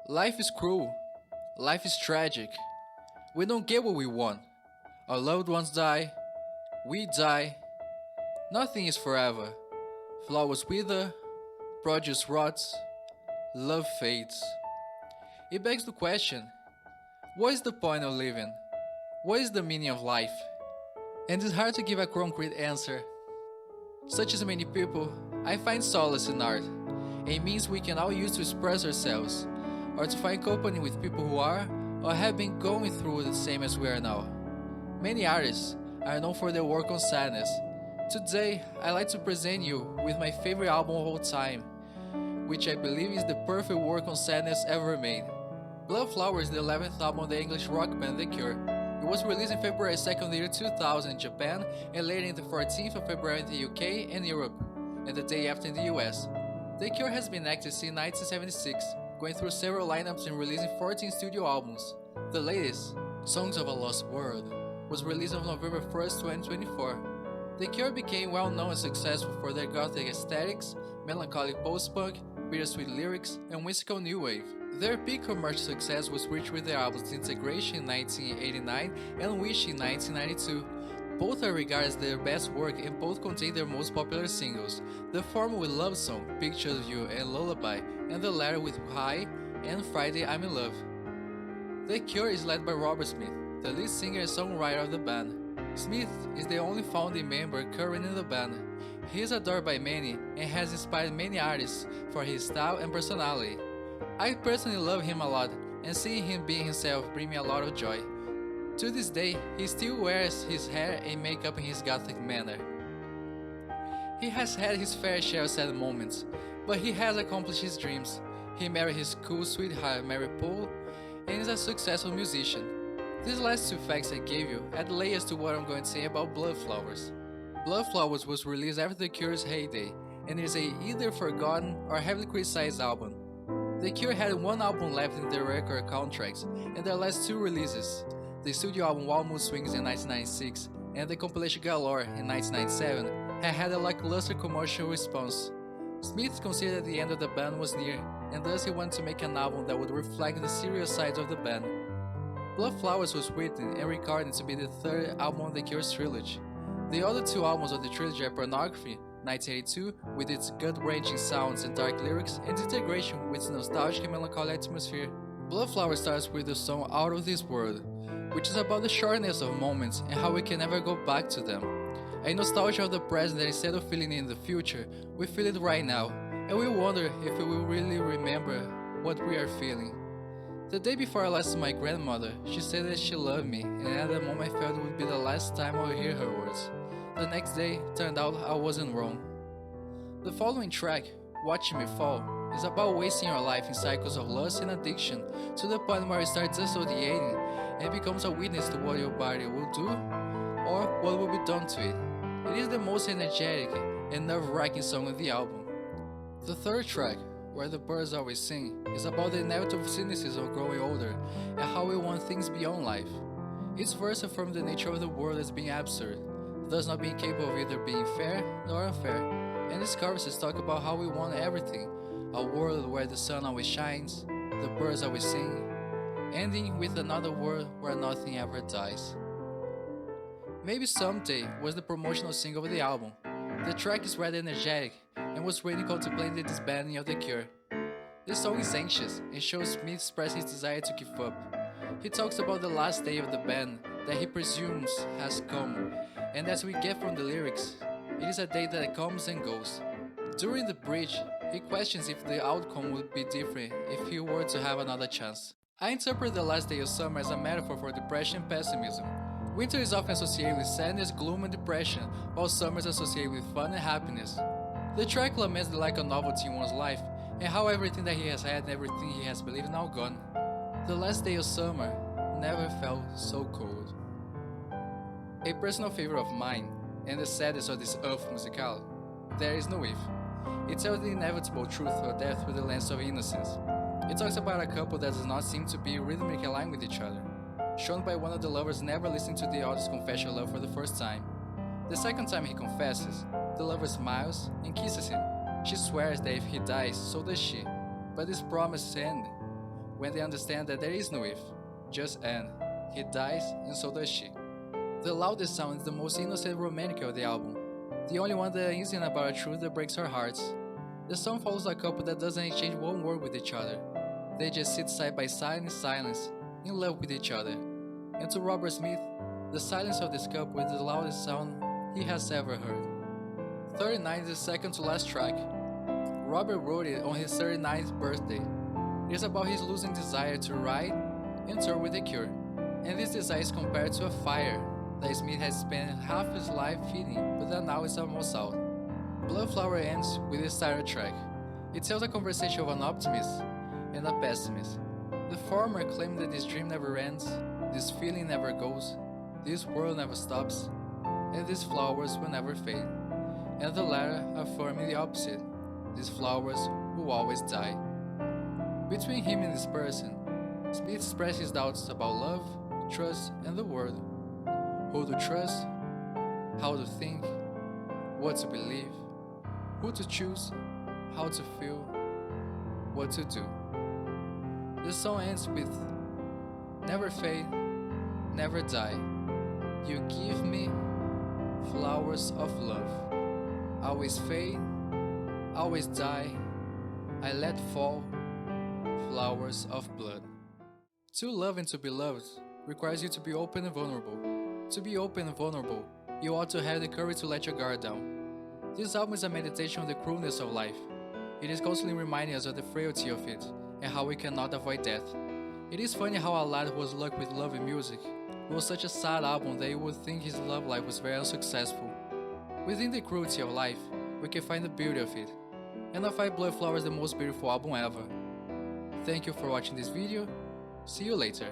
Life is cruel. Life is tragic. We don't get what we want. Our loved ones die. We die. Nothing is forever. Flowers wither. Produce rots. Love fades. It begs the question, what is the point of living? What is the meaning of life? And it's hard to give a concrete answer. Such as many people, I find solace in art, a means we can all use to express ourselves, or to find company with people who are, or have been going through the same as we are now. Many artists are known for their work on sadness. Today, I'd like to present you with my favorite album of all time, which I believe is the perfect work on sadness ever made. Blood Flower is the 11th album of the English rock band The Cure. It was released in February 2nd, year 2000 in Japan, and later in the 14th of February in the UK and Europe, and the day after in the US. The Cure has been active since 1976, going through several lineups and releasing 14 studio albums. The latest, Songs of a Lost World, was released on November 1st, 2024. The Cure became well known and successful for their gothic aesthetics, melancholic post-punk, bittersweet lyrics, and whimsical new wave. Their peak commercial success was reached with their albums Disintegration in 1989 and Wish in 1992. Both are regarded as their best work and both contain their most popular singles, the former with Lovesong, Picture of You and Lullaby, and the latter with High and Friday I'm in Love. The Cure is led by Robert Smith, the lead singer and songwriter of the band. Smith is the only founding member current in the band. He is adored by many and has inspired many artists for his style and personality. I personally love him a lot, and seeing him being himself brings me a lot of joy. To this day, he still wears his hair and makeup in his gothic manner. He has had his fair share of sad moments, but he has accomplished his dreams. He married his cool sweetheart Mary Poole and is a successful musician. These last two facts I gave you add layers to what I'm going to say about Blood Flowers. Blood Flowers was released after The Cure's heyday, and is a either forgotten or heavily criticized album. The Cure had one album left in their record contracts, and their last two releases, the studio album Wild Mood Swings in 1996 and the compilation Galore in 1997, had a lackluster commercial response. Smith considered the end of the band was near, and thus he wanted to make an album that would reflect the serious sides of the band. Blood Flowers was written and recorded to be the third album of The Cure's trilogy. The other two albums of the trilogy are Pornography, 1982, with its gut-wrenching sounds and dark lyrics, and Disintegration with its nostalgic and melancholic atmosphere. Blood Flower starts with the song Out of This World, which is about the shortness of moments and how we can never go back to them. A nostalgia of the present that instead of feeling it in the future, we feel it right now, and we wonder if we will really remember what we are feeling. The day before I lost my grandmother, she said that she loved me, and at that moment I felt it would be the last time I would hear her words. The next day, turned out I wasn't wrong. The following track, Watching Me Fall, is about wasting your life in cycles of lust and addiction to the point where you start dissociating and becomes a witness to what your body will do or what will be done to it. It is the most energetic and nerve-wracking song of the album. The third track, Where the Birds Always Sing, is about the inevitable cynicism of growing older and how we want things beyond life. Its verse affirms the nature of the world as being absurd, thus not being capable of either being fair nor unfair, and its choruses talk about how we want everything, a world where the sun always shines, the birds always sing, ending with another world where nothing ever dies. Maybe Someday was the promotional single of the album. The track is rather energetic and was really contemplating the disbanding of The Cure. This song is anxious and shows Smith express his desire to give up. He talks about the last day of the band that he presumes has come, and as we get from the lyrics, it is a day that comes and goes. During the bridge, he questions if the outcome would be different if he were to have another chance. I interpret the last day of summer as a metaphor for depression and pessimism. Winter is often associated with sadness, gloom, and depression, while summer is associated with fun and happiness. The track laments the lack of novelty in one's life, and how everything that he has had and everything he has believed now gone. The last day of summer never felt so cold. A personal favorite of mine, and the saddest of this Earth musical, There Is No If. It tells the inevitable truth of death through the lens of innocence. It talks about a couple that does not seem to be rhythmically aligned with each other, shown by one of the lovers never listening to the other's confession of love for the first time. The second time he confesses, the lover smiles and kisses him. She swears that if he dies, so does she, but this promise ends. when they understand that there is no if, just and. He dies, and so does she. The loudest sound is the most innocent romantic of the album, the only one that isn't about a truth that breaks our hearts. The song follows a couple that doesn't exchange one word with each other. They just sit side by side in silence, in love with each other. And to Robert Smith, the silence of this couple is the loudest sound he has ever heard. 39 is the second to last track. Robert wrote it on his 39th birthday. It is about his losing desire to write and tour with The Cure, and this desire is compared to a fire that Smith has spent half his life feeding, but that now is almost out. Bloodflower ends with this title track. It tells a conversation of an optimist and a pessimist. The former claim that this dream never ends, this feeling never goes, this world never stops, and these flowers will never fade. And the latter affirming the opposite, these flowers will always die. Between him and this person, Smith expressed his doubts about love, trust, and the world. Who to trust, how to think, what to believe, who to choose, how to feel, what to do. The song ends with, never fade, never die. You give me flowers of love. Always fade, always die. I let fall flowers of blood. To love and to be loved requires you to be open and vulnerable. To be open and vulnerable, you ought to have the courage to let your guard down. This album is a meditation on the cruelness of life. It is constantly reminding us of the frailty of it, and how we cannot avoid death. It is funny how a lad who was lucky with love and music wrote such a sad album that you would think his love life was very unsuccessful. Within the cruelty of life, we can find the beauty of it, and I find Bloodflower is the most beautiful album ever. Thank you for watching this video, see you later.